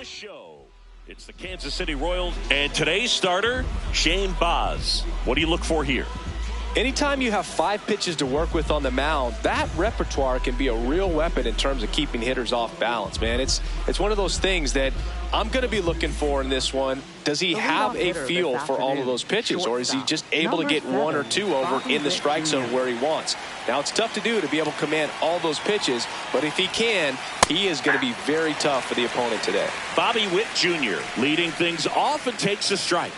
the show. It's the Kansas City Royals, and today's starter, Shane Baz. What do you look for here? Anytime you have 5 pitches to work with on the mound, that repertoire can be a real weapon in terms of keeping hitters off balance, man. It's one of those things that I'm going to be looking for in this one. Does he have a feel for all of those pitches, or is he just able to get 1 or 2 over in the strike zone where he wants? Now, it's tough to do to be able to command all those pitches, but if he can, he is going to be very tough for the opponent today. Bobby Witt Jr. leading things off and takes a strike.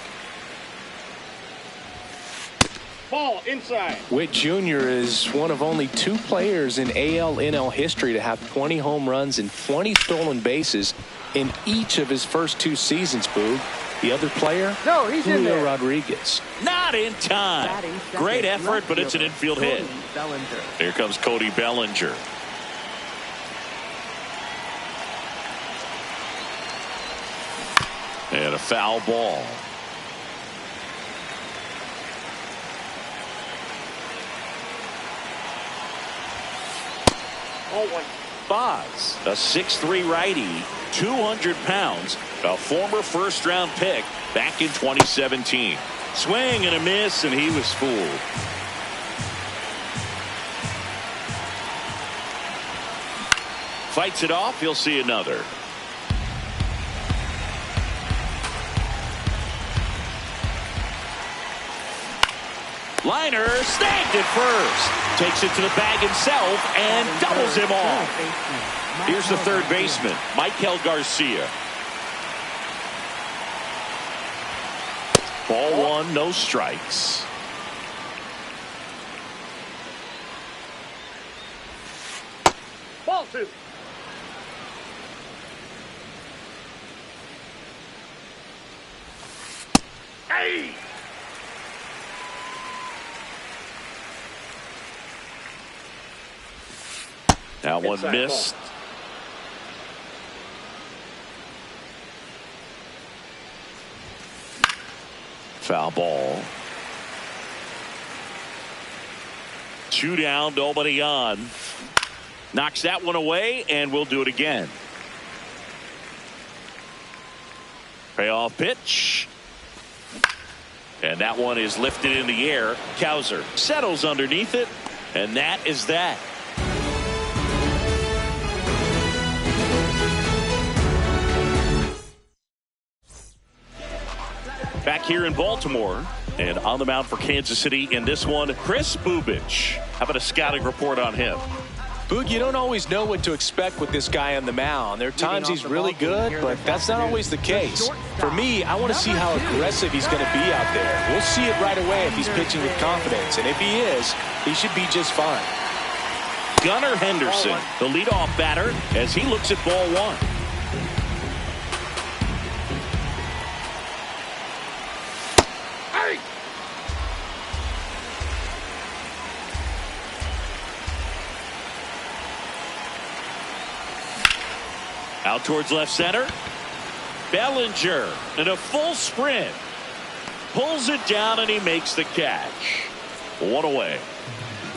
Ball inside. Witt Jr. is one of only 2 players in AL-NL history to have 20 home runs and 20 stolen bases in each of his first 2 seasons, Boog. The other player? No, he's in Julio there. Rodriguez. Not in time. Great effort, but it's an infield hit. Here comes Cody Bellinger. And a foul ball. Baz, a 6'3" righty, 200 pounds, a former first-round pick back in 2017. Swing and a miss, and he was fooled. Fights it off. He'll see another. Liner snagged at first. Takes it to the bag himself and doubles him off. Here's the third baseman, Michael Garcia. Ball 1, no strikes. Ball 2. Hey! That one missed. Foul ball. 2 down, nobody on. Knocks that one away, and we'll do it again. Payoff pitch. And that one is lifted in the air. Cowser settles underneath it, and that is that. Back here in Baltimore, and on the mound for Kansas City in this one, Chris Bubich. How about a scouting report on him? Boog, you don't always know what to expect with this guy on the mound. There are times he's really good, but that's not always the case. For me, I want to see how aggressive he's going to be out there. We'll see it right away if he's pitching with confidence, and if he is, he should be just fine. Gunnar Henderson, the leadoff batter, as he looks at ball 1. Out towards left center. Bellinger in a full sprint. Pulls it down and he makes the catch. 1 away.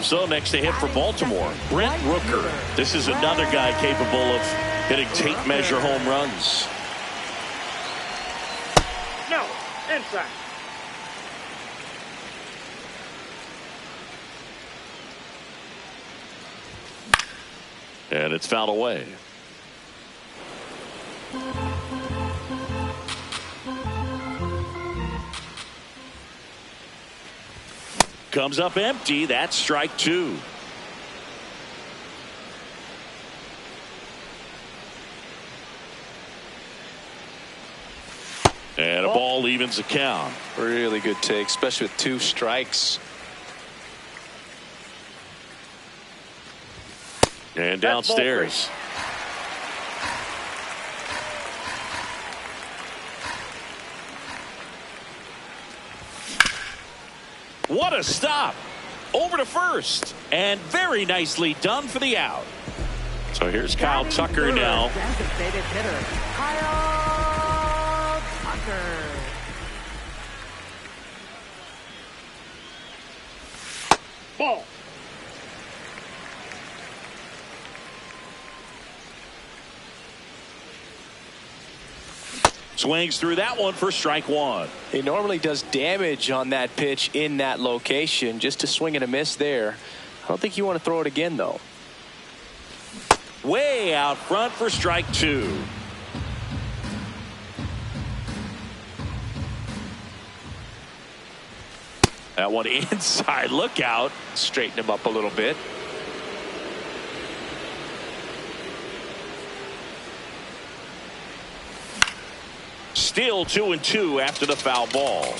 So next to hit for Baltimore, Brent Rooker. This is another guy capable of hitting tape measure home runs. No, inside. And it's fouled away. Comes up empty. That's strike 2. And a ball evens the count. Really good take, especially with 2 strikes. And downstairs. What a stop. Over to first. And very nicely done for the out. So here's Kyle Tucker now. Designated hitter, Kyle Tucker. Ball. Swings through that one for strike one. He normally does damage on that pitch in that location. Just a swing and a miss there. I don't think you want to throw it again, though. Way out front for strike two. That one inside. Look out. Straighten him up a little bit. Still 2-2 after the foul ball.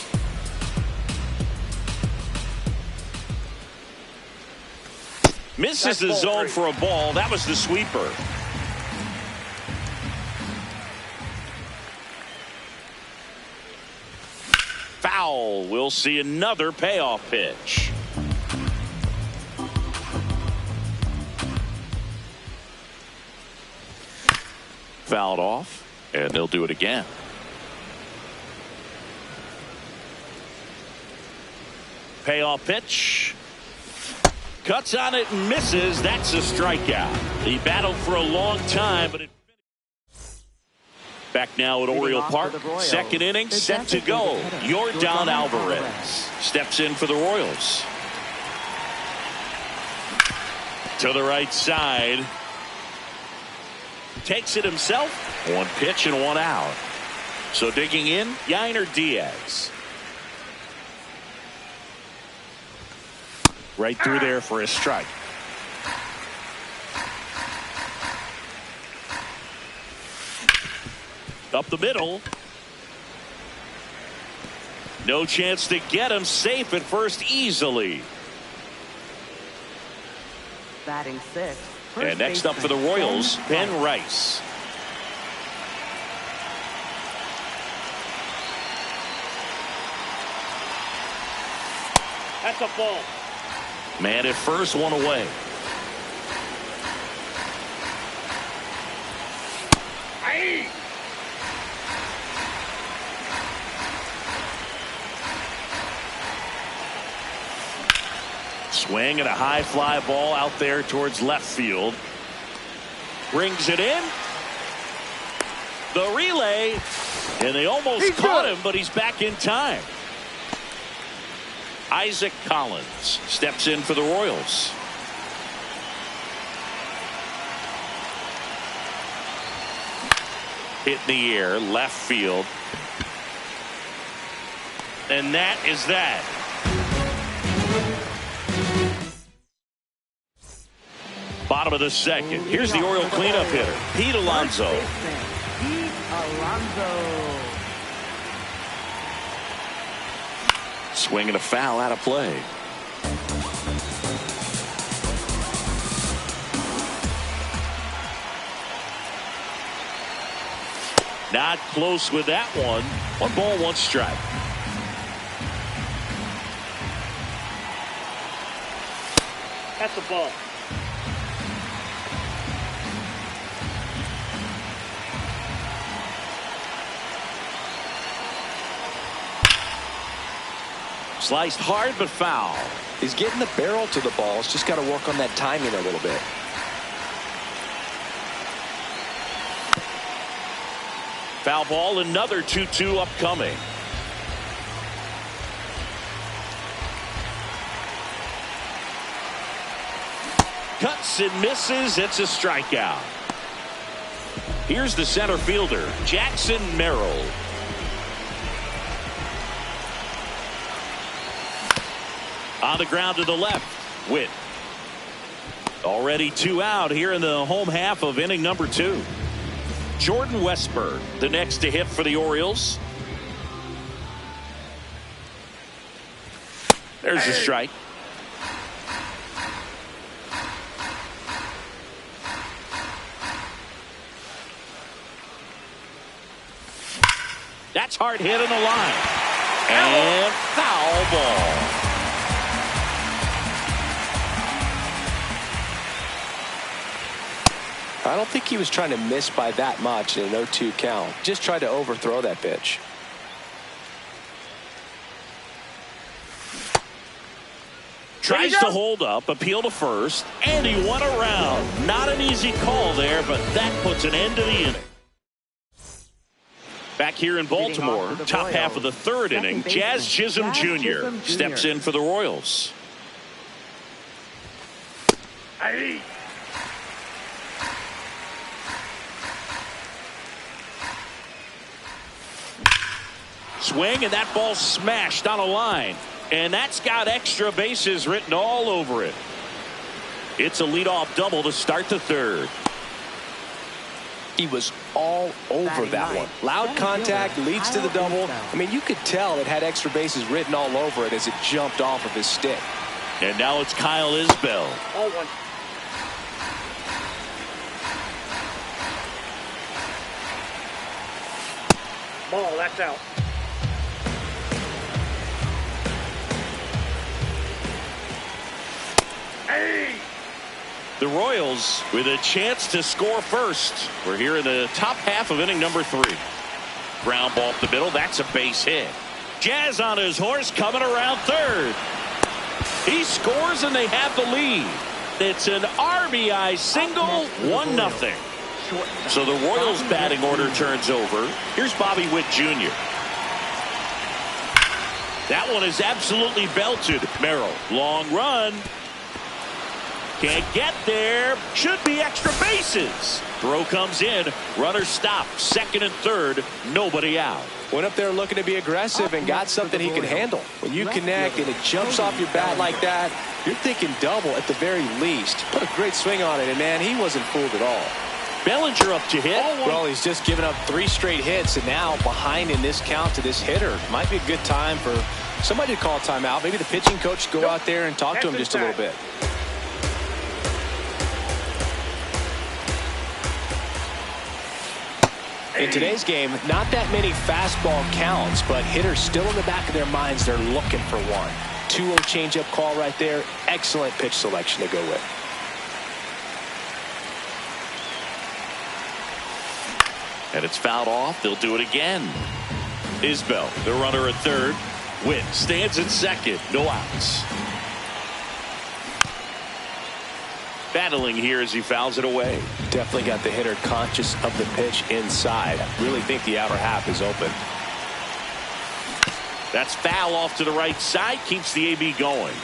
Misses the zone for a ball. That was the sweeper. Foul. We'll see another payoff pitch. Fouled off, and they'll do it again. Payoff pitch. Cuts on it and misses. That's a strikeout. He battled for a long time, but it back now at Oriole Park. Second inning set to go. Yordan Alvarez steps in for the Royals. To the right side. Takes it himself. One pitch and one out. So digging in, Yainer Diaz. Right through there for a strike. Up the middle. No chance to get him. Safe at first easily. Batting six. And next up for the Royals, Ben Rice. That's a ball. Man at first, one away. Aye. Swing and a high fly ball out there towards left field. Brings it in. The relay. And they almost caught him, but he's back in time. Isaac Collins steps in for the Royals. Hit in the air, left field. And that is that. Bottom of the second. Here's the Oriole cleanup hitter, Pete Alonso. Pete Alonso. Swinging a foul out of play. Not close with that one. One ball, one strike. That's a ball. Sliced hard but foul. He's getting the barrel to the ball. He's just got to work on that timing a little bit. Foul ball, another 2-2 upcoming. Cuts and misses. It's a strikeout. Here's the center fielder, Jackson Merrill. On the ground to the left. Witt. Already two out here in the home half of inning number 2. Jordan Westburg, the next to hit for the Orioles. There's a strike. That's hard hit on the line. And foul ball. I don't think he was trying to miss by that much in an 0-2 count. Just tried to overthrow that pitch. Tries to hold up, appeal to first, and he went around. Not an easy call there, but that puts an end to the inning. Back here in Baltimore, top half of the third inning, Jazz Chisholm Jr. steps in for the Royals. Aye. Swing, and that ball smashed on a line. And that's got extra bases written all over it. It's a leadoff double to start the third. He was all over that one. Loud contact leads to the double. I mean, you could tell it had extra bases written all over it as it jumped off of his stick. And now it's Kyle Isbell. All one. Ball, that's out. Hey! The Royals with a chance to score first. We're here in the top half of inning number 3. Ground ball up the middle. That's a base hit. Jazz on his horse coming around third. He scores and they have the lead. It's an RBI single, 1-0. So the Royals batting order turns over. Here's Bobby Witt Jr. That one is absolutely belted. Merrill, long run. Can't get there. Should be extra bases. Throw comes in. Runner stopped. Second and third. Nobody out. Went up there looking to be aggressive and got something he could handle. When you connect and it jumps off your bat like that, you're thinking double at the very least. Put a great swing on it, and man, he wasn't fooled at all. Bellinger up to hit. Well, he's just given up 3 straight hits, and now behind in this count to this hitter. Might be a good time for somebody to call timeout. Maybe the pitching coach go out there and talk to him just a little bit. In today's game, not that many fastball counts, but hitters still in the back of their minds, they're looking for one. 2-0 changeup call right there. Excellent pitch selection to go with. And it's fouled off. They'll do it again. Isbell, the runner at third. Witt stands at second. No outs. Battling here as he fouls it away. Definitely got the hitter conscious of the pitch inside. Really think the outer half is open. That's foul off to the right side. Keeps the AB going.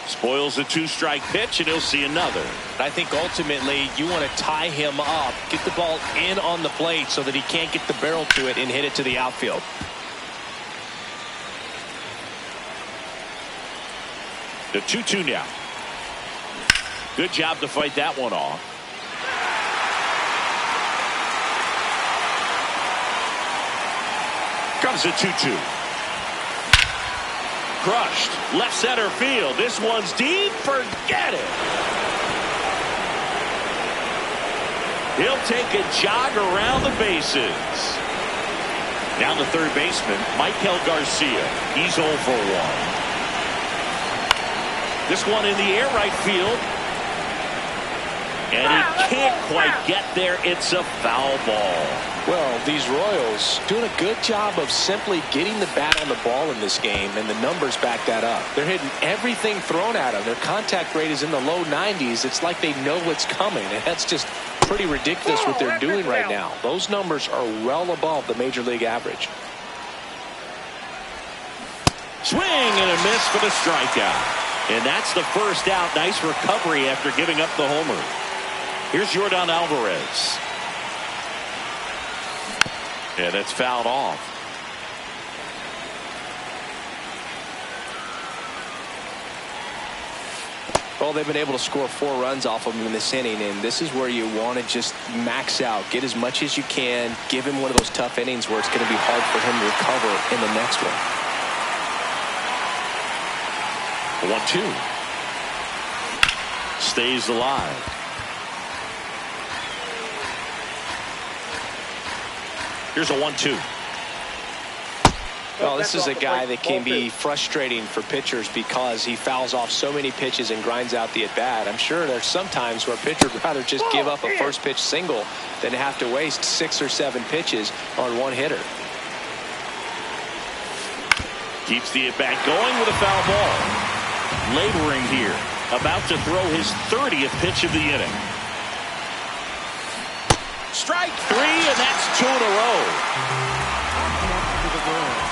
Spoils a 2-strike pitch, and he'll see another. I think ultimately you want to tie him up, get the ball in on the plate so that he can't get the barrel to it and hit it to the outfield. The 2-2 now. Good job to fight that one off. Comes the 2-2. Crushed. Left center field. This one's deep. Forget it. He'll take a jog around the bases. Down the third baseman, Michael Garcia. He's 0 for 1. This one in the air right field. And he can't quite get there. It's a foul ball. Well, these Royals doing a good job of simply getting the bat on the ball in this game, and the numbers back that up. They're hitting everything thrown at them. Their contact rate is in the low 90s. It's like they know what's coming, and that's just pretty ridiculous what they're doing right now. Those numbers are well above the major league average. Swing and a miss for the strikeout. And that's the first out. Nice recovery after giving up the homer. Here's Yordan Alvarez. And it's fouled off. Well, they've been able to score 4 runs off of him in this inning, and this is where you want to just max out. Get as much as you can. Give him one of those tough innings where it's going to be hard for him to recover in the next one. 1-2. Stays alive. Here's a 1-2. Well, this is a guy that can be frustrating for pitchers because he fouls off so many pitches and grinds out the at-bat. I'm sure there's some times where pitchers would rather just give up a first pitch single than have to waste 6 or 7 pitches on one hitter. Keeps the at-bat going with a foul ball. Laboring here. about to throw his 30th pitch of the inning. Strike 3, and that's 2 in a row.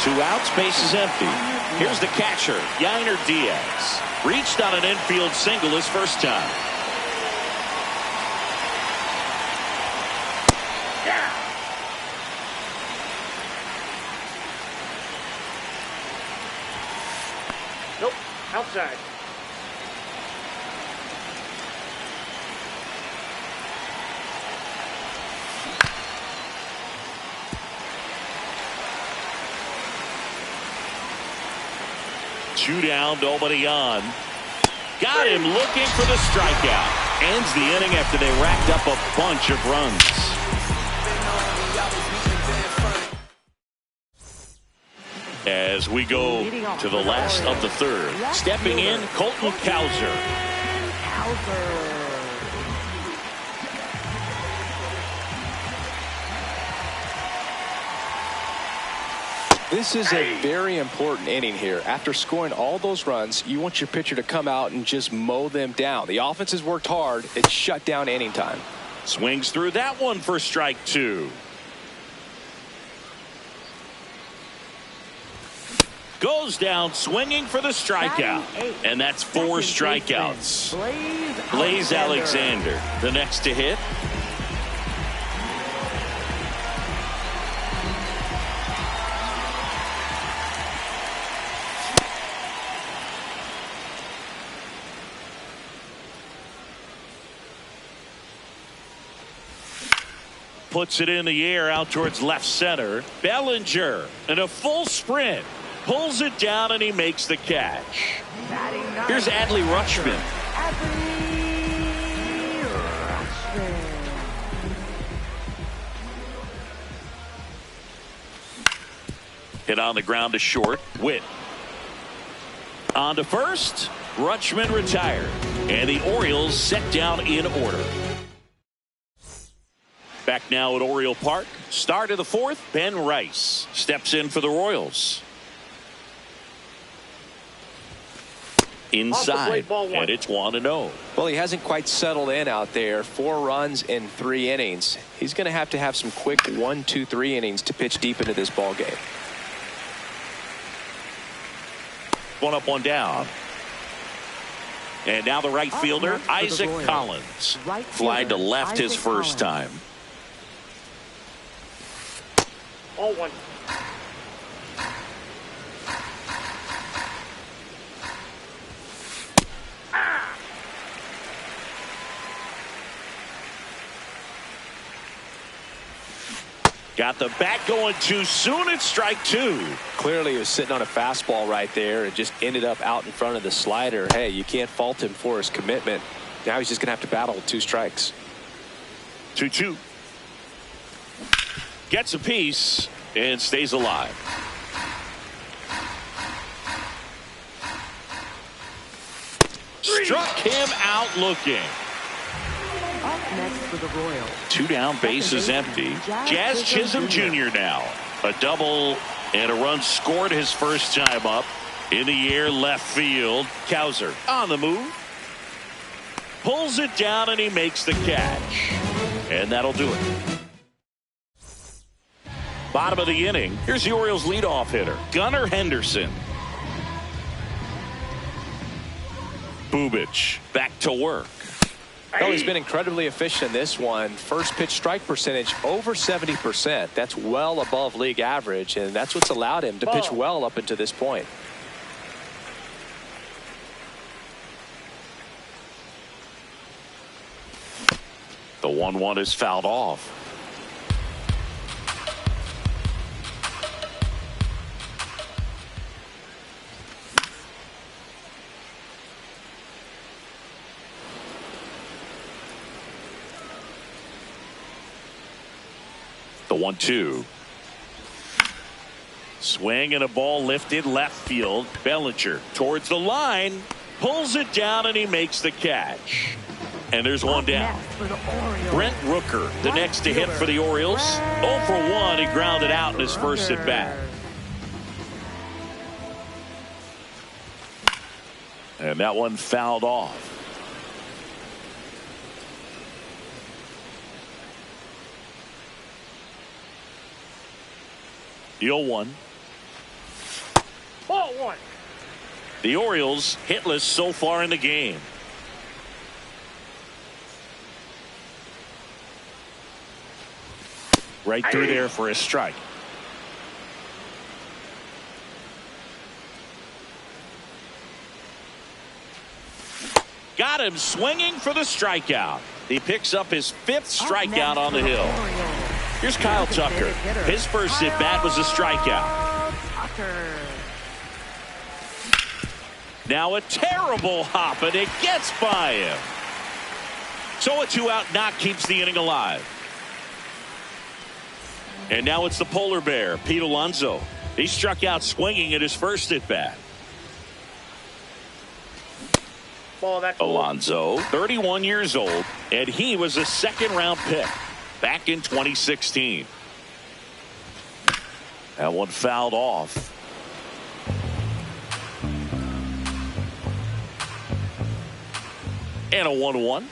2 outs, base is empty. Here's the catcher, Yainer Diaz. Reached on an infield single his first time. Yeah. Nope. Outside. Two down, nobody on. Got him looking for the strikeout. Ends the inning after they racked up a bunch of runs. As we go to the last of the third. Stepping in, Colton Cowser. This is a very important inning here. After scoring all those runs, you want your pitcher to come out and just mow them down. The offense has worked hard. It's shut down inning time. Swings through that one for strike 2. Goes down swinging for the strikeout. And that's 4 strikeouts. Blaze Alexander, the next to hit. Puts it in the air out towards left center. Bellinger in a full sprint. Pulls it down and he makes the catch. Here's Adley Rutschman. Hit on the ground to short. Witt. On to first. Rutschman retired. And the Orioles set down in order. Back now at Oriole Park. Start of the fourth. Ben Rice steps in for the Royals. Inside, and it's 1-0. Well, he hasn't quite settled in out there. 4 runs in 3 innings. He's going to have some quick 1, 2, 3 innings to pitch deep into this ball game. 1 up, 1 down. And now the right fielder, Isaac Collins. Fly to left his first time. All 1. Got the bat going too soon. It's strike 2. Clearly he was sitting on a fastball right there and just ended up out in front of the slider. Hey, you can't fault him for his commitment. Now he's just going to have to battle with 2 strikes. 2-2. Gets a piece and stays alive. Struck him out looking. Up next for the Royals. 2 down, base is empty. Jazz Chisholm Jr. now. A double and a run scored his first time up. In the air, left field. Cowser on the move. Pulls it down and he makes the catch. And that'll do it. Bottom of the inning. Here's the Orioles leadoff hitter, Gunnar Henderson. Bubic back to work. Well, he's been incredibly efficient in this one. First pitch strike percentage over 70%. That's well above league average, and that's what's allowed him to pitch well up until this point. The 1-1 is fouled off. The 1-2. Swing and a ball lifted left field. Bellinger towards the line. Pulls it down and he makes the catch. And there's 1 down. Brent Rooker, the next to hit for the Orioles. 0 for 1. He grounded out in his first at bat. And that one fouled off. The 0-1. Ball one. The Orioles hitless so far in the game. Right through there for a strike. Got him swinging for the strikeout. He picks up his 5th strikeout on the hill. Here's Kyle Tucker. His first at bat was a strikeout. Now a terrible hop, and it gets by him. So a 2-out knock keeps the inning alive. And now it's the polar bear, Pete Alonso. He struck out swinging at his first at bat. Alonso, 31 years old, and he was a 2nd-round pick back in 2016. That one fouled off. And a 1-1.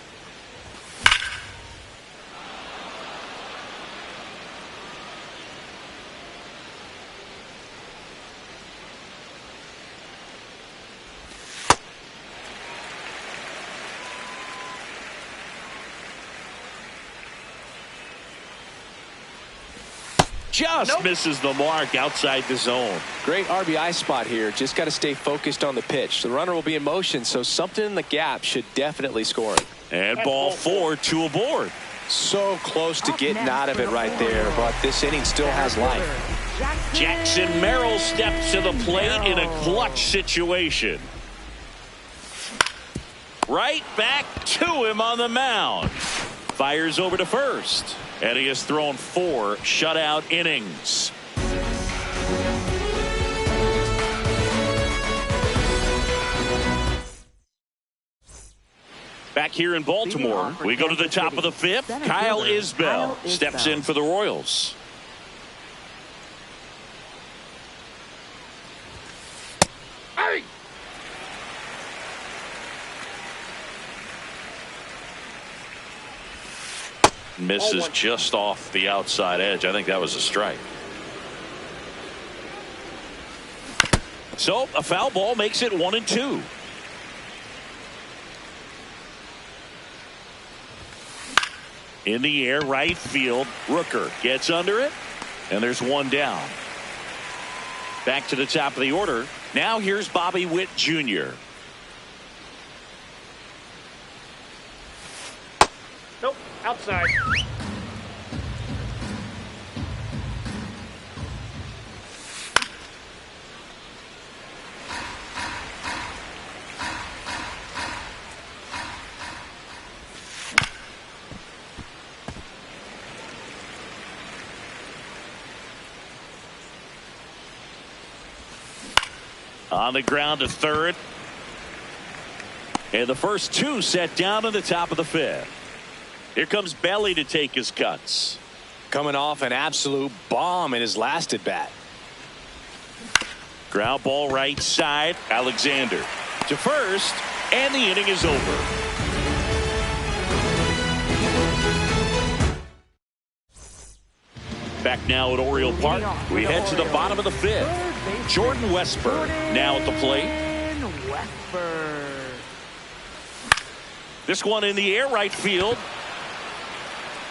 Just misses the mark outside the zone. Great RBI spot here. Just got to stay focused on the pitch. The runner will be in motion, so something in the gap should definitely score it. And ball 4, 2 aboard. So close to getting out of it right there, but this inning still has life. Jackson Merrill steps to the plate in a clutch situation. Right back to him on the mound. Fires over to first. And he has thrown 4 shutout innings. Back here in Baltimore, we go to the top of the 5th. Kyle Isbell steps in for the Royals. Hey! Misses just off the outside edge. I think that was a strike. So a foul ball makes it 1-2. In the air, right field. Rooker gets under it, and there's one down. Back to the top of the order. Now here's Bobby Witt Jr. Nope, outside. On the ground to third. And the first 2 set down in the top of the 5th. Here comes Belly to take his cuts. Coming off an absolute bomb in his last at bat. Ground ball right side. Alexander to first, and the inning is over. Back now at Oriole Park. We head to the bottom of the 5th. Jordan Westburg now at the plate. This one in the air, right field.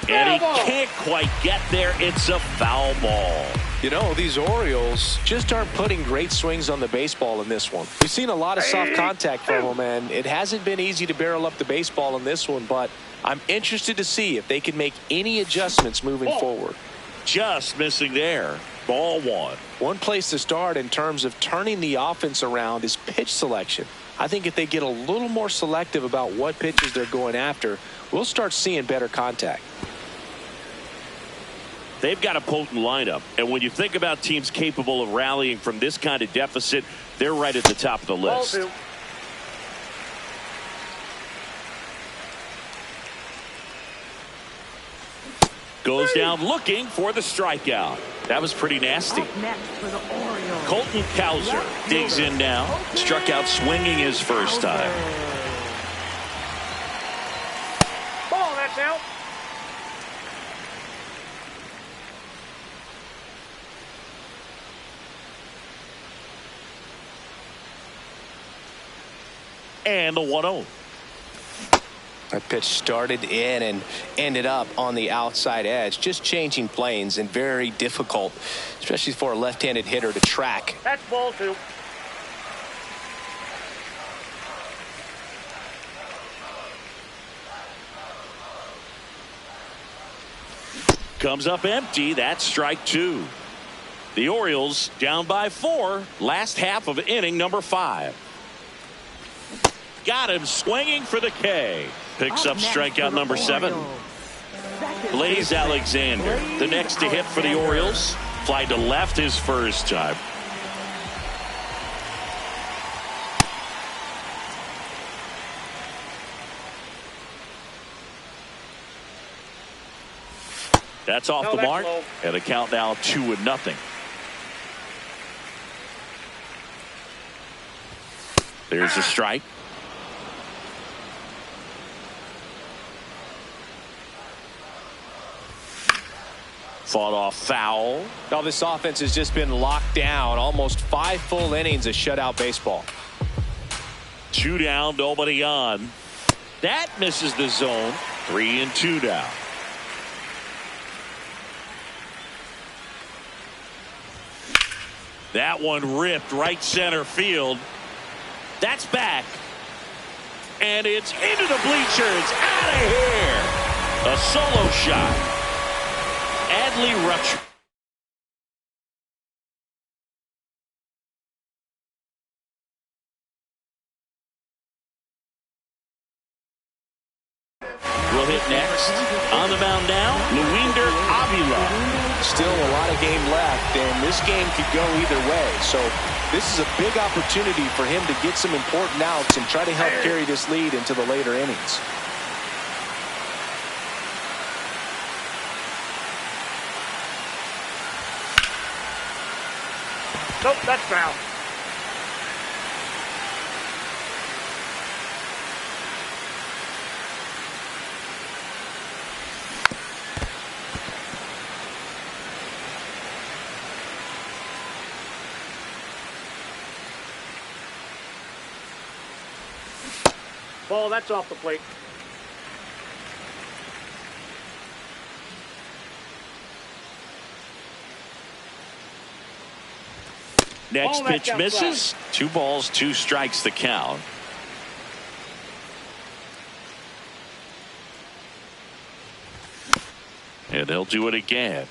And he can't quite get there. It's a foul ball. You know, these Orioles just aren't putting great swings on the baseball in this one. We've seen a lot of soft contact from them, and it hasn't been easy to barrel up the baseball in this one, but I'm interested to see if they can make any adjustments moving forward. Just missing there. Ball 1. One place to start in terms of turning the offense around is pitch selection. I think if they get a little more selective about what pitches they're going after, we'll start seeing better contact. They've got a potent lineup, and when you think about teams capable of rallying from this kind of deficit, they're right at the top of the list. Goes down looking for the strikeout. That was pretty nasty. Up next for the Orioles. Colton Cowser digs in now. Struck out swinging his first time. Ball, that's out. And the 1-0. That pitch started in and ended up on the outside edge, just changing planes, and very difficult, especially for a left-handed hitter to track. That's ball 2. Comes up empty. That's strike 2. The Orioles down by 4. Last half of inning number 5. Got him swinging for the K. Picks up strikeout number 7. Blaze Alexander, the next to hit for the Orioles. Fly to left his first time. That's off the mark, and the count now 2-0. There's a strike. Fought off foul. Now this offense has just been locked down. Almost 5 full innings of shutout baseball. 2 down, nobody on. That misses the zone. 3-2 down. That one ripped right center field. That's back. And it's into the bleachers. Out of here. A solo shot. Adley Rutschman. Will hit next. On the mound now, Luinder Avila. Still a lot of game left, and this game could go either way. So this is a big opportunity for him to get some important outs and try to help carry this lead into the later innings. Nope, that's foul. Ball, that's off the plate. Next pitch misses. 2 balls, 2 strikes the count. And they'll do it again.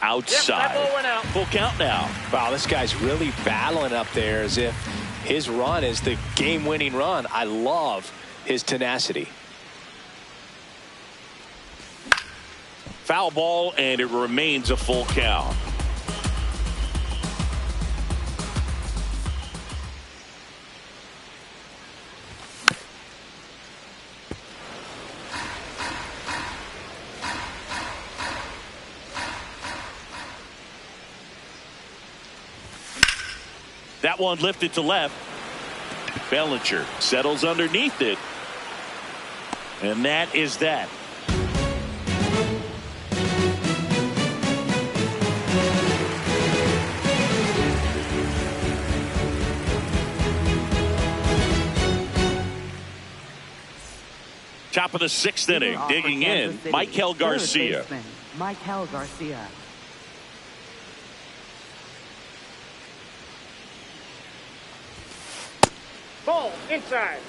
Outside. Yep, that ball went out. Full count now. Wow, this guy's really battling up there as if his run is the game-winning run. I love his tenacity. Foul ball, and it remains a full count. That one lifted to left. Bellinger settles underneath it. And that is that. Top of the 6th inning, digging in, Michael Garcia. Michael Garcia. Ball, inside.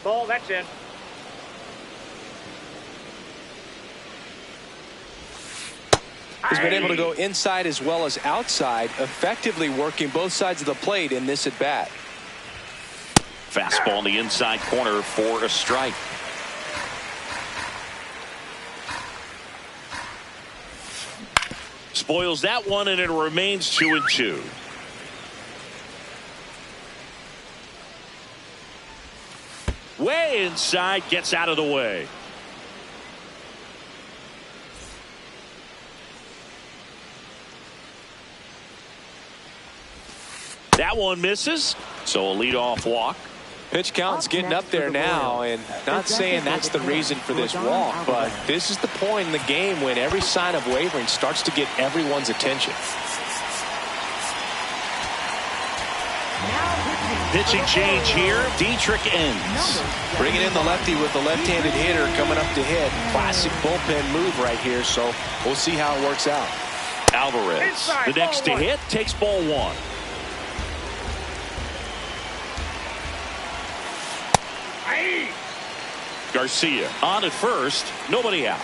Ball, that's in. He's been able to go inside as well as outside, effectively working both sides of the plate in this at bat. Fastball in the inside corner for a strike. spoils that one, and it remains 2-2. Way inside, gets out of the way. That one misses, so a leadoff walk. Pitch count's getting up there now, and not saying that's the reason for this walk, but this is the point in the game when every sign of wavering starts to get everyone's attention. Pitching change here. Dietrich ends. Bringing in the lefty with the left-handed hitter coming up to hit. Classic bullpen move right here, so we'll see how it works out. Alvarez, the next to hit, takes ball one. Garcia on at first, nobody out.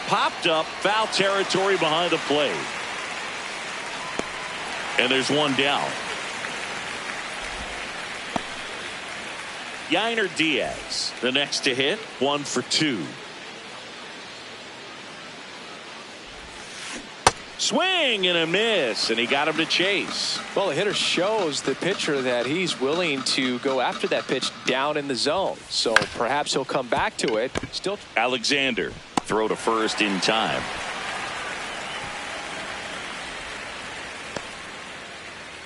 Popped up, foul territory behind the plate. And there's one down. Yainer Diaz, the next to hit, 1 for 2. Swing and a miss, and he got him to chase. Well, the hitter shows the pitcher that he's willing to go after that pitch down in the zone. So perhaps he'll come back to it. Still, Alexander, throw to first in time.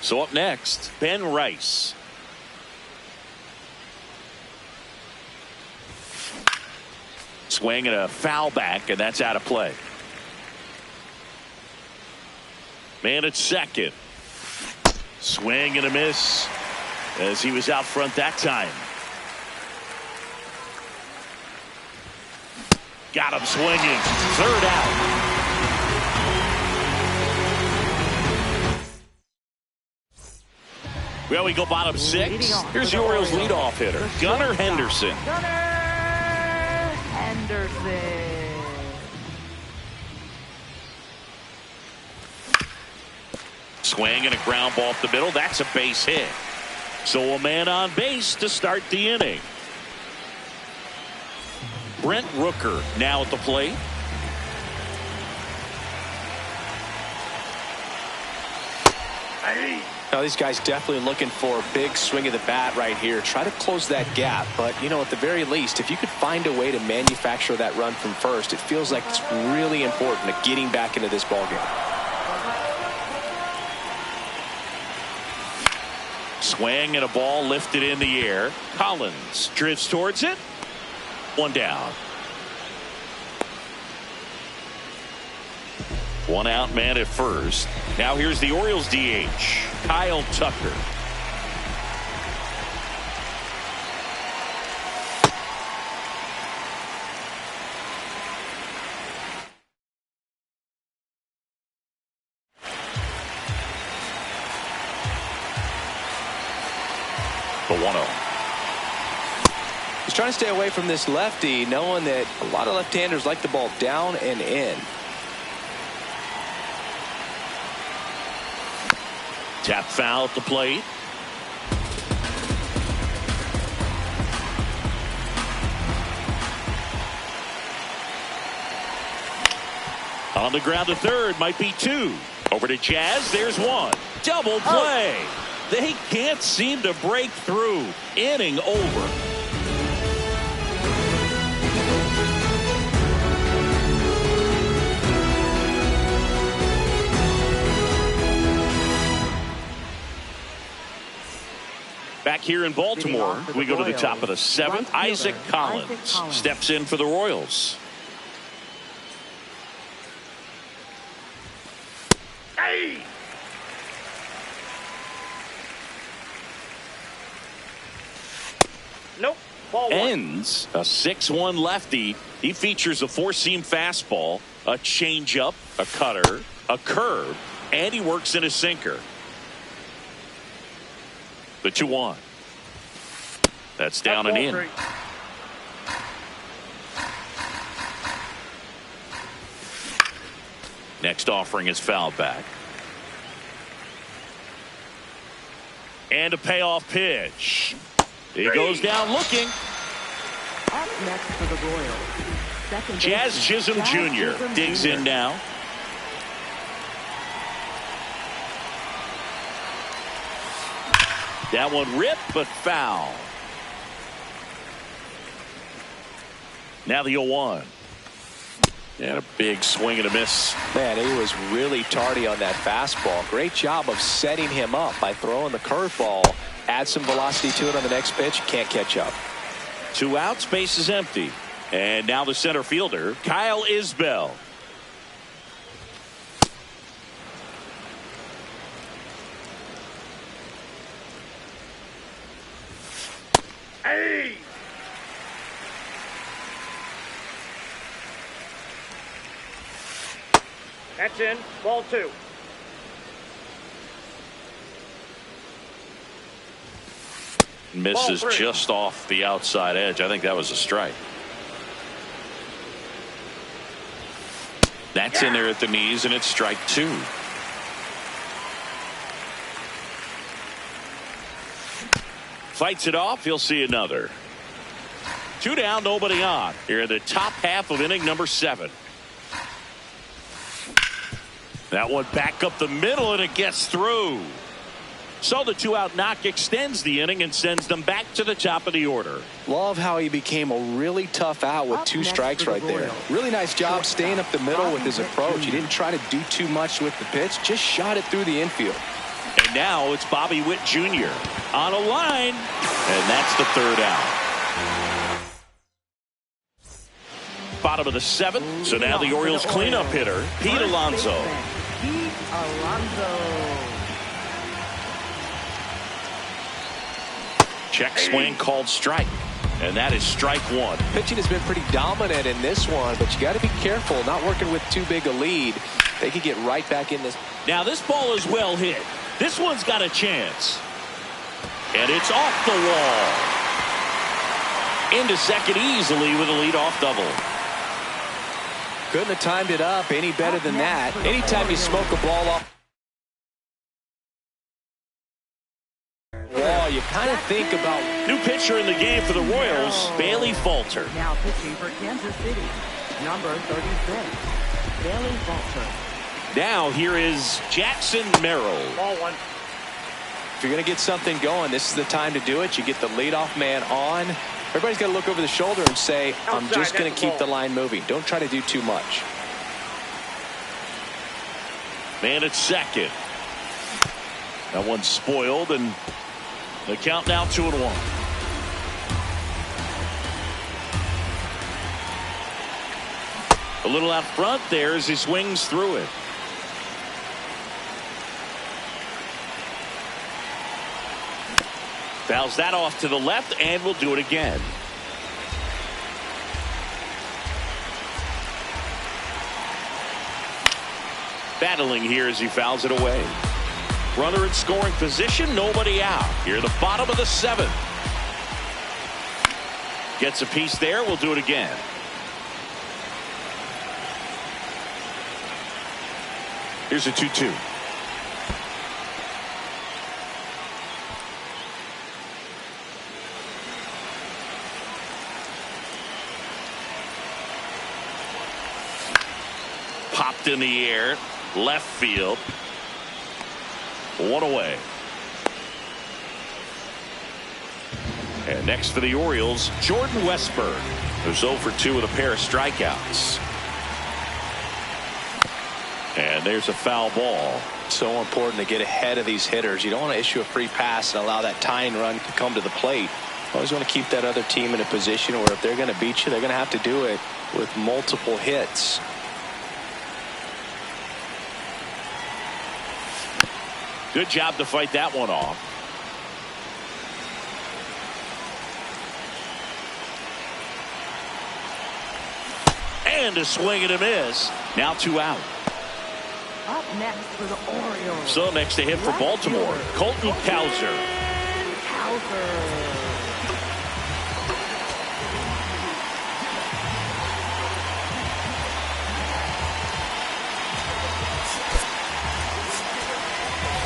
So up next, Ben Rice. Swing and a foul back, and that's out of play. Man at second. Swing and a miss as he was out front that time. Got him swinging. Third out. Well, we go bottom 6. Here's the Orioles leadoff hitter, Gunnar Henderson. Gunnar Henderson. Swing and a ground ball up the middle. That's a base hit. So a man on base to start the inning. Brent Rooker now at the plate. now these guys definitely looking for a big swing of the bat right here. Try to close that gap. But, you know, at the very least, if you could find a way to manufacture that run from first, it feels like it's really important to getting back into this ballgame. Swing and a ball lifted in the air. Collins drifts towards it. One down. One out man at first. Now here's the Orioles DH, Kyle Tucker. The 1-0. He's trying to stay away from this lefty, knowing that a lot of left-handers like the ball down and in. Tap foul at the plate. On the ground to third, might be two. Over to Jazz, there's one. Double play. They can't seem to break through. Inning over. Back here in Baltimore, we go to the top of the seventh. Isaac Collins steps in for the Royals. Hey! Nope. Ball one. Ends a 6-1 lefty. He features a four-seam fastball, a changeup, a cutter, a curve, and he works in a sinker. The 2-1. That's down and in. 3. Next offering is fouled back. And a payoff pitch. He goes down looking. Up next for the Royals, Jazz Chisholm Jr. digs in now. That one ripped, but foul. Now the 0-1. And a big swing and a miss. Man, he was really tardy on that fastball. Great job of setting him up by throwing the curveball. Add some velocity to it on the next pitch. Can't catch up. 2 outs, base is empty. And now the center fielder, Kyle Isbell. Hey! That's in. Ball 2. Misses just off the outside edge. I think that was a strike. That's in there at the knees, and it's strike 2. Fights it off. He'll see another. 2 down, nobody on. Here in the top half of inning number 7. That one back up the middle, and it gets through. So the 2-out knock extends the inning and sends them back to the top of the order. Love how he became a really tough out with 2 strikes right there. Really nice job staying up the middle with his approach. He didn't try to do too much with the pitch, just shot it through the infield. And now it's Bobby Witt Jr. on a line, and that's the 3rd out. Bottom of the 7th, so now the Orioles cleanup hitter, Pete Alonso. Pete Alonso. Check swing called strike, and that is strike 1. Pitching has been pretty dominant in this one, but you got to be careful not working with too big a lead. They could get right back in this. Now this ball is well hit. This one's got a chance, and it's off the wall. Into second easily with a leadoff double. Couldn't have timed it up any better than that. Anytime you smoke a ball off wall, you kind of think about. New pitcher in the game for the Royals, Bailey Falter. Now pitching for Kansas City, number 36, Bailey Falter. Now here is Jackson Merrill. Ball 1. If you're going to get something going, this is the time to do it. You get the leadoff man on. Everybody's got to look over the shoulder and say, I'm just going to keep the line moving. Don't try to do too much. Man at second. That one's spoiled, and the count now 2-1. A little out front there as he swings through it. Fouls that off to the left, and will do it again. Battling here as he fouls it away. Runner in scoring position, nobody out. Here the bottom of the 7th. Gets a piece there, we'll do it again. Here's a 2-2. Popped in the air, left field. 1 away. And next for the Orioles, Jordan Westburg, who's 0 for 2 with a pair of strikeouts. And there's a foul ball. So important to get ahead of these hitters. You don't want to issue a free pass and allow that tying run to come to the plate. You always want to keep that other team in a position where if they're going to beat you, they're going to have to do it with multiple hits. Good job to fight that one off. And a swing and a miss. Now 2 out. Up next for the Orioles. So next to hit for Baltimore, Colton Cowser.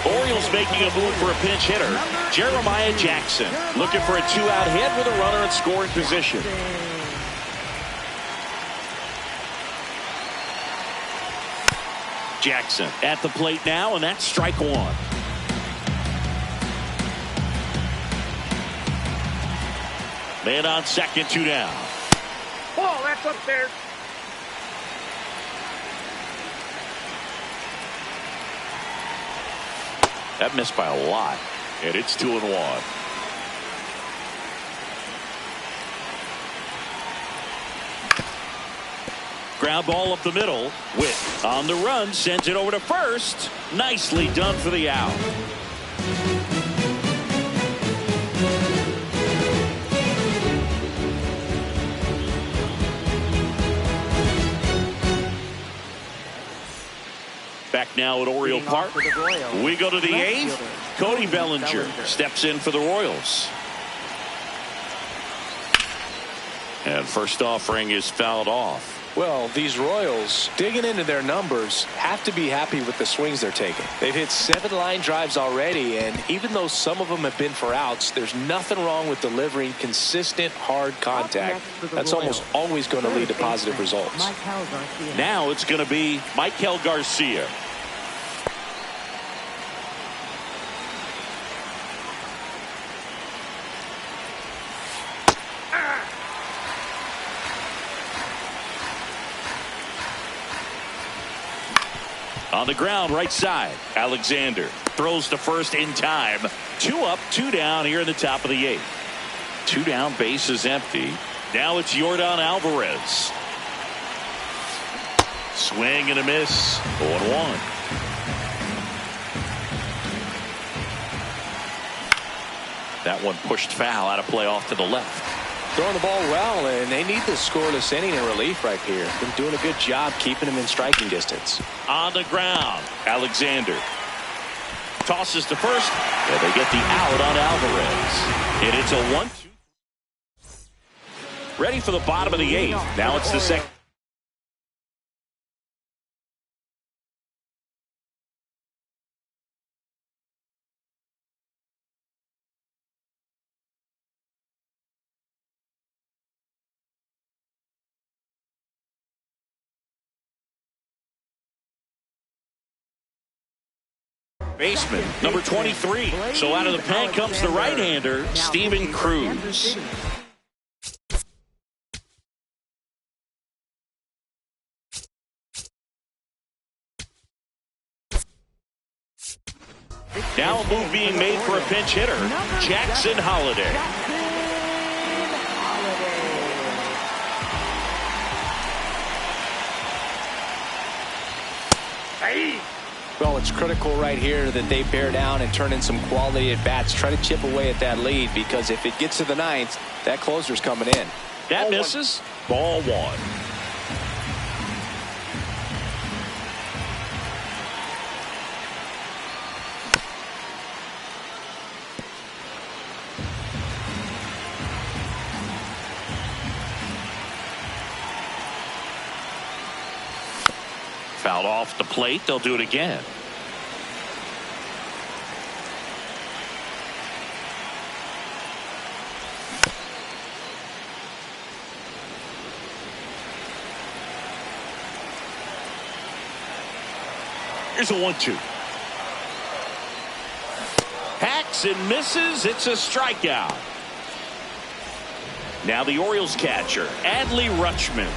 Orioles making a move for a pinch hitter, Jeremiah Jackson, looking for a 2-out hit with a runner in scoring position. Jackson at the plate now, and that's strike one. Man on second, 2 down. Ball, that's upstairs. That missed by a lot, and it's 2-1. Ground ball up the middle. Witt on the run, sends it over to first. Nicely done for the out. Back now at Oriole Park. We go to the 8th. Cody Bellinger steps in for the Royals. And first offering is fouled off. Well, these Royals, digging into their numbers, have to be happy with the swings they're taking. They've hit 7 line drives already, and even though some of them have been for outs, there's nothing wrong with delivering consistent, hard contact. That's almost always going to lead to positive results. Now it's going to be Michael Garcia. On the ground, right side. Alexander throws to first in time. 2 up, 2 down here in the top of the 8th. 2 down, base is empty. Now it's Yordan Alvarez. Swing and a miss. 0-1. That one pushed foul out of play off to the left. Throwing the ball well, and they need the scoreless inning in relief right here. Been doing a good job keeping them in striking distance. On the ground, Alexander tosses to first, and they get the out on Alvarez. And it's a 1-2. Ready for the bottom of the 8th. Now it's the second. Baseman, number 23. So out of the pen comes the right-hander, Steven Cruz. Now a move being made for a pinch hitter, Jackson Holliday. Hey! Well, it's critical right here that they bear down and turn in some quality at bats. Try to chip away at that lead, because if it gets to the 9th, that closer's coming in. That misses. Ball 1. Fouled off the plate. They'll do it again. Here's a 1-2. Hacks and misses. It's a strikeout. Now the Orioles catcher, Adley Rutschman.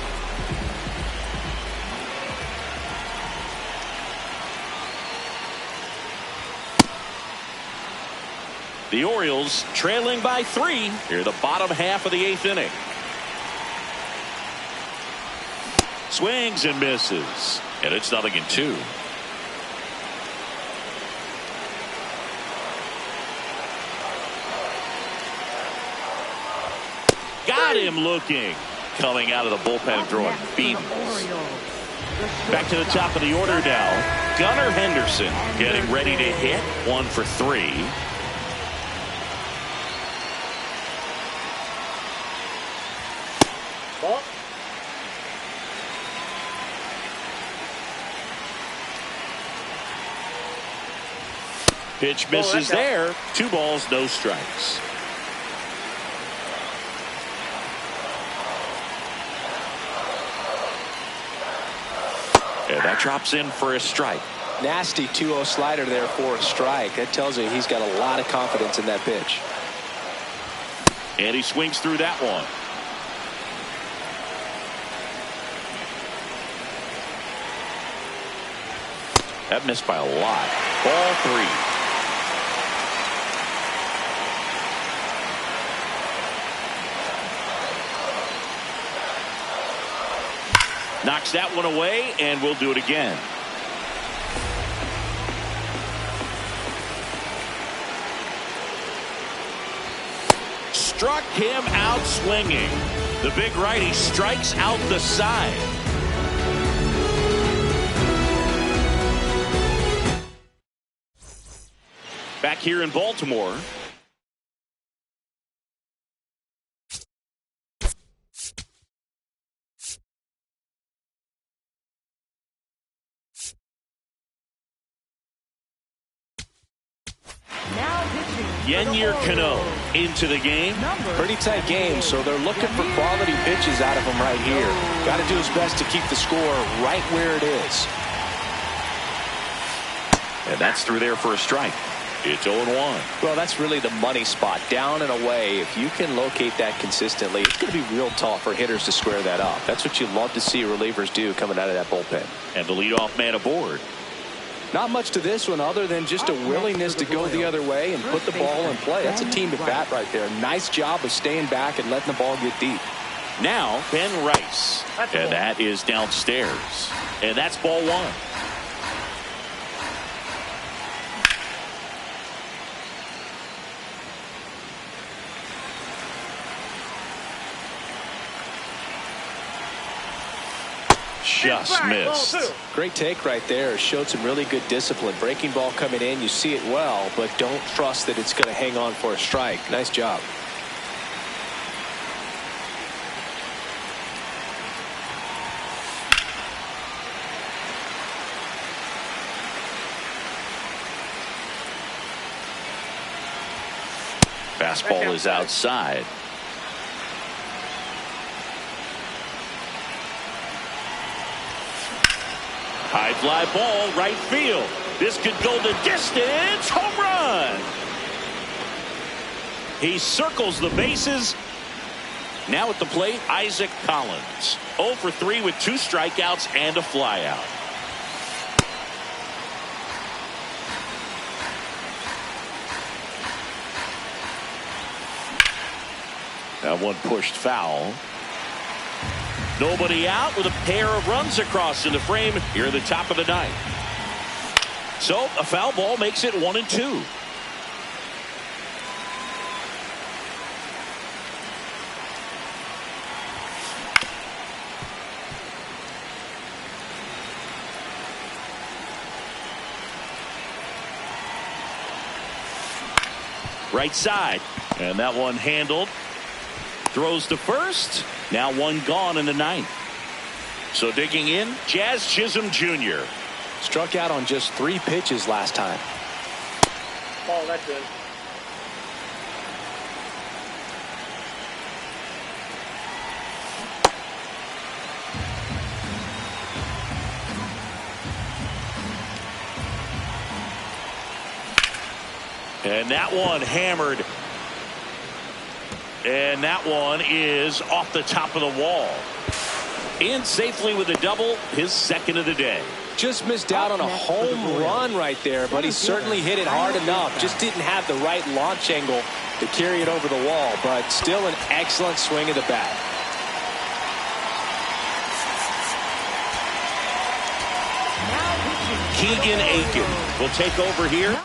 The Orioles trailing by 3 here, the bottom half of the 8th inning. Swings and misses, and it's 0-2. Got him looking. Coming out of the bullpen, throwing beans. Back to the top of the order now. Gunnar Henderson getting ready to hit. 1 for 3. Ball. Pitch misses there. 2 balls, no strikes. And that drops in for a strike. Nasty 2-0 slider there for a strike. That tells you he's got a lot of confidence in that pitch. And he swings through that one. That missed by a lot. Ball 3. Knocks that one away, and we'll do it again. Struck him out swinging. The big righty strikes out the side. Back here in Baltimore. Yennier Cano into the game. Pretty tight game, so they're looking for quality pitches out of him right here. Got to do his best to keep the score right where it is. And that's through there for a strike. It's 0-1. Well, that's really the money spot. Down and away. If you can locate that consistently, it's going to be real tough for hitters to square that up. That's what you love to see relievers do coming out of that bullpen. And the leadoff man aboard. Not much to this one other than just a willingness to go the other way and put the ball in play. That's a team at bat right there. Nice job of staying back and letting the ball get deep. Now Ben Rice. And that is downstairs. And that's ball 1. Just missed. Great take right there. Showed some really good discipline. Breaking ball coming in. You see it well, but don't trust that it's going to hang on for a strike. Nice job. Fastball is outside. High fly ball, right field. This could go the distance. Home run. He circles the bases. Now at the plate, Isaac Collins. 0 for 3 with 2 strikeouts and a flyout. That one pushed foul. Nobody out with a pair of runs across in the frame here at the top of the 9th. So a foul ball makes it 1-2. Right side, and that one handled. Throws to first. Now one gone in the 9th. So digging in, Jazz Chisholm Jr. Struck out on just 3 pitches last time. Oh, that's good. And that one hammered. And that one is off the top of the wall. In safely with a double, his 2nd of the day. Just missed out on a home run right there, but he certainly hit it hard enough. Just didn't have the right launch angle to carry it over the wall, but still an excellent swing of the bat. Keegan Aiken will take over here.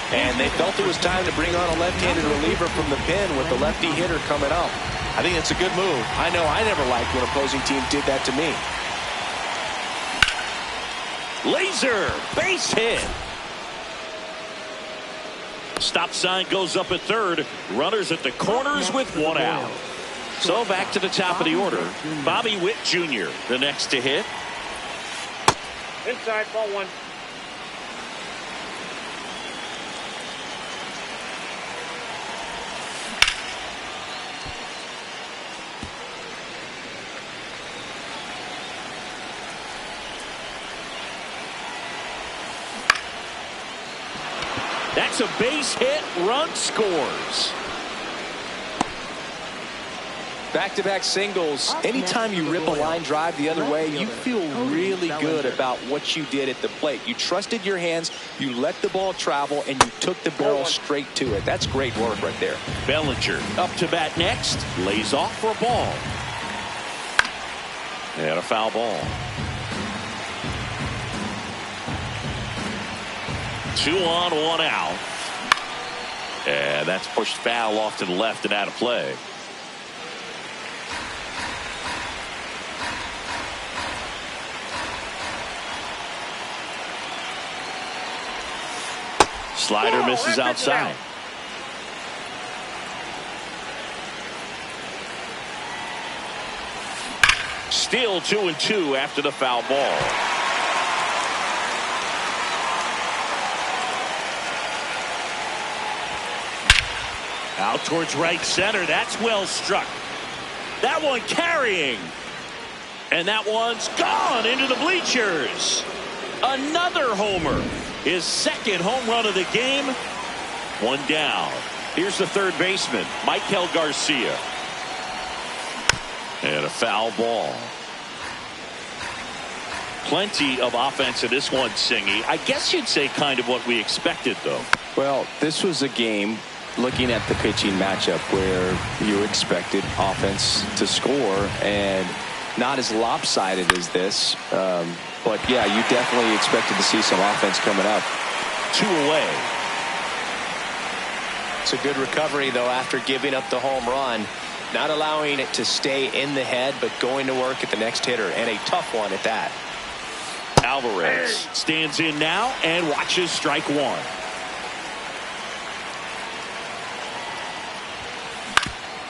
And they felt it was time to bring on a left-handed reliever from the pen with the lefty hitter coming up. I think it's a good move. I know I never liked when opposing teams did that to me. Laser base hit. Stop sign goes up at 3rd. Runners at the corners with 1 out. So back to the top of the order. Bobby Witt Jr. the next to hit. Inside, ball 1. That's a base hit. Run scores. Back-to-back singles. Anytime you rip a line drive the other way, you feel really good about what you did at the plate. You trusted your hands, you let the ball travel, and you took the barrel straight to it. That's great work right there. Bellinger up to bat next. Lays off for a ball. And a foul ball. 2 on, 1 out. And that's pushed foul off to the left and out of play. Slider misses outside. Still 2-2 after the foul ball. Out towards right center. That's well struck. That one carrying. And that one's gone into the bleachers. Another homer. His second home run of the game. 1 down. Here's the third baseman, Michael Garcia. And a foul ball. Plenty of offense in this one, Singy. I guess you'd say kind of what we expected, though. Well, this was a game, looking at the pitching matchup, where you expected offense to score, and not as lopsided as this. But, yeah, you definitely expected to see some offense coming up. 2 away. It's a good recovery, though, after giving up the home run. Not allowing it to stay in the head, but going to work at the next hitter, and a tough one at that. Alvarez stands in now and watches strike 1.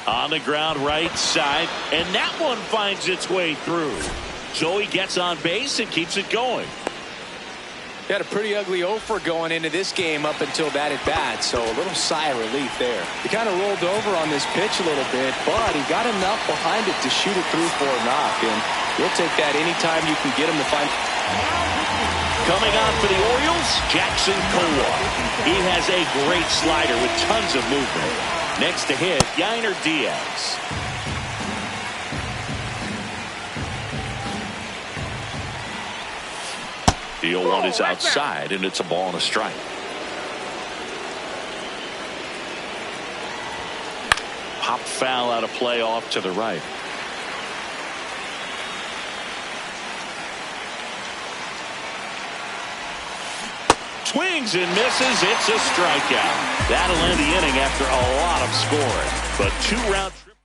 On the ground right side, and that one finds its way through. So he gets on base and keeps it going. He had a pretty ugly 0-for going into this game up until that at bat, so a little sigh of relief there. He kind of rolled over on this pitch a little bit, but he got enough behind it to shoot it through for a knock, and you'll take that anytime you can get him to find. Coming on for the Orioles, Jackson Kowal. He has a great slider with tons of movement. Next to hit, Yainer Diaz. The 0-1 is outside, and it's a ball and a strike. Pop foul out of play off to the right. Swings and misses. It's a strikeout. That'll end the inning after a lot of scoring. But 2-round trip.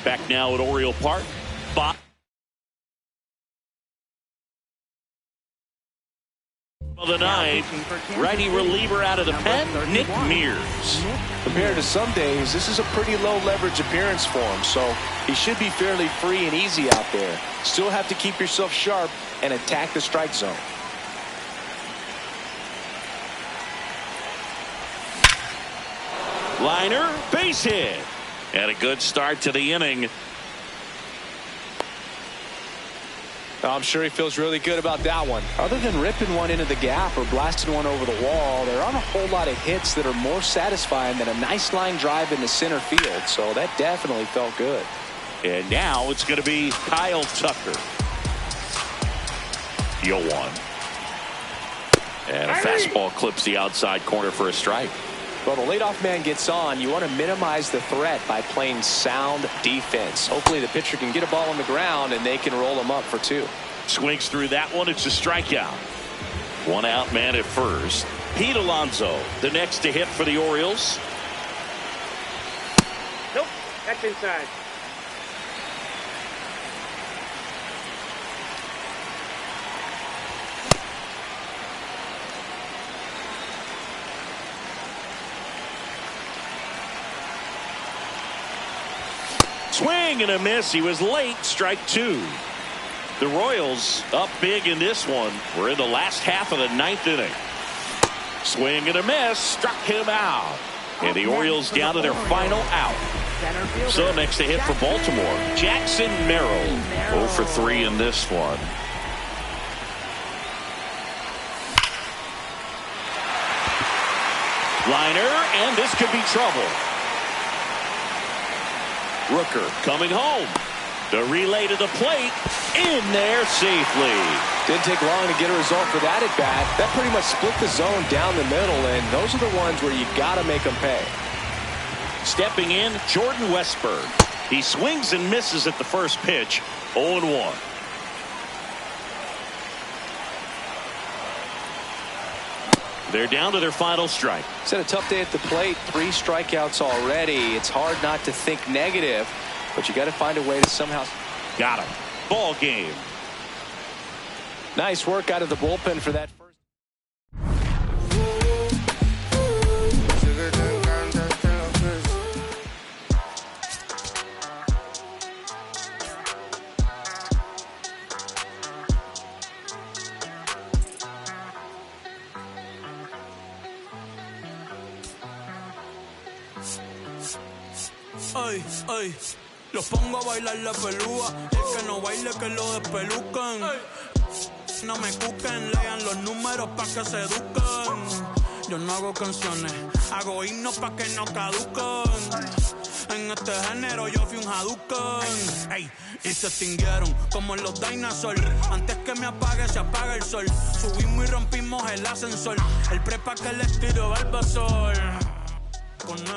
Back now at Oriole Park. Of the ninth, righty reliever out of the pen, Nick Mears. Compared to some days, this is a pretty low leverage appearance for him, so he should be fairly free and easy out there. Still have to keep yourself sharp and attack the strike zone. Liner, base hit. And a good start to the inning. I'm sure he feels really good about that one. Other than ripping one into the gap or blasting one over the wall, there aren't a whole lot of hits that are more satisfying than a nice line drive into center field. So that definitely felt good. And now it's going to be Kyle Tucker. The 0-1. And a fastball clips the outside corner for a strike. Well, the leadoff man gets on. You want to minimize the threat by playing sound defense. Hopefully the pitcher can get a ball on the ground and they can roll him up for 2. Swings through that one. It's a strikeout. 1 out man at first. Pete Alonso, the next to hit for the Orioles. Nope, that's inside. Swing and a miss. He was late. Strike 2. The Royals up big in this one. We're in the last half of the 9th inning. Swing and a miss. Struck him out. And the Orioles down to their final out. So next to hit for Baltimore, Jackson Merrill. 0 for 3 in this one. Liner, and this could be trouble. Rooker coming home. The relay to the plate. In there safely. Didn't take long to get a result for that at bat. That pretty much split the zone down the middle, and those are the ones where you got to make them pay. Stepping in, Jordan Westberg. He swings and misses at the first pitch. 0-1. They're down to their final strike. It's had a tough day at the plate. 3 strikeouts already. It's hard not to think negative, but you got to find a way to somehow. Got him. Ball game. Nice work out of the bullpen for that first. Ay, ay, los pongo a bailar la pelúa. El que no baile que lo despelucan. No me cuquen, lean los números pa' que se eduquen. Yo no hago canciones, hago himnos pa' que no caduquen. En este género yo fui un Hadouken. Ey, y se extinguieron como los dinosaurs. Antes que me apague se apaga el sol. Subimos y rompimos el ascensor. El prepa que les tiro Barbasol. Conejo.